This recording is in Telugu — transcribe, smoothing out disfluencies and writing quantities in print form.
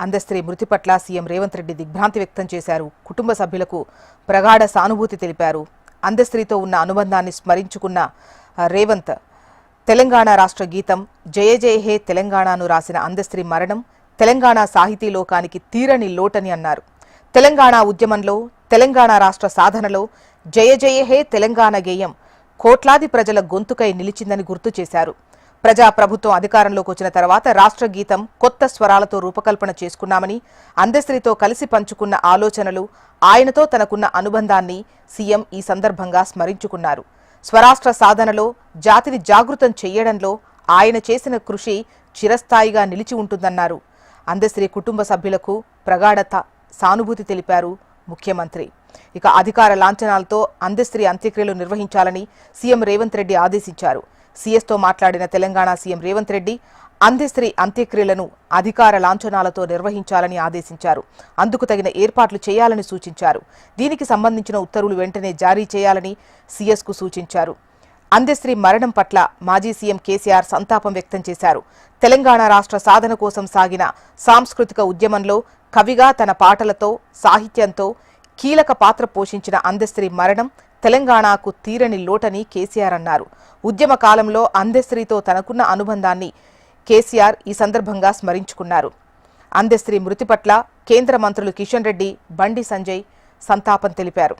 అందస్త్రీ మృతి పట్ల సీఎం రేవంత్ రెడ్డి దిగ్భ్రాంతి వ్యక్తం చేశారు. కుటుంబ సభ్యులకు ప్రగాఢ సానుభూతి తెలిపారు. అందస్త్రీతో ఉన్న అనుబంధాన్ని స్మరించుకున్న రేవంత్ తెలంగాణ రాష్ట్ర గీతం జయ జయ హే తెలంగాణను రాసిన అందస్త్రీ మరణం తెలంగాణ సాహితీ లోకానికి తీరని లోటని అన్నారు. తెలంగాణ ఉద్యమంలో, తెలంగాణ రాష్ట్ర సాధనలో జయ జయ హే తెలంగాణ గేయం కోట్లాది ప్రజల గొంతుకై నిలిచిందని గుర్తు చేశారు. ప్రజా ప్రభుత్వం అధికారంలోకి వచ్చిన తర్వాత రాష్ట్ర గీతం కొత్త స్వరాలతో రూపకల్పన చేసుకున్నామని, అందస్త్రీతో కలిసి పంచుకున్న ఆలోచనలు, ఆయనతో తనకున్న అనుబంధాన్ని సీఎం ఈ సందర్భంగా స్మరించుకున్నారు. స్వరాష్ట్ర సాధనలో, జాతిని జాగృతం చేయడంలో ఆయన చేసిన కృషి చిరస్థాయిగా నిలిచి ఉంటుందన్నారు. అందస్త్రీ కుటుంబ సభ్యులకు ప్రగాఢ సానుభూతి తెలిపారు ముఖ్యమంత్రి. ఇక అధికార లాంఛనాలతో అందస్త్రీ అంత్యక్రియలు నిర్వహించాలని సీఎం రేవంత్ రెడ్డి ఆదేశించారు. సీఎస్తో మాట్లాడిన తెలంగాణ సీఎం రేవంత్ రెడ్డి అందస్త్రీ అంత్యక్రియలను అధికార లాంఛనాలతో నిర్వహించాలని ఆదేశించారు. అందుకు తగిన ఏర్పాట్లు చేయాలని సూచించారు. దీనికి సంబంధించిన ఉత్తర్వులు వెంటనే జారీ చేయాలని సీఎస్కు సూచించారు. అందస్త్రీ మరణం పట్ల మాజీ సీఎం కేసీఆర్ సంతాపం వ్యక్తం చేశారు. తెలంగాణ రాష్ట్ర సాధన కోసం సాగిన సాంస్కృతిక ఉద్యమంలో కవిగా తన పాటలతో, సాహిత్యంతో కీలక పాత్ర పోషించిన అందస్త్రీ మరణం తెలంగాణకు తీరని లోటని కేసీఆర్ అన్నారు. ఉద్యమ కాలంలో అందస్త్రీతో తనకున్న అనుబంధాన్ని కేసీఆర్ ఈ సందర్భంగా స్మరించుకున్నారు. అందస్త్రీ మృతి పట్ల కేంద్ర మంత్రులు కిషన్ రెడ్డి, బండి సంజయ్ సంతాపం తెలిపారు.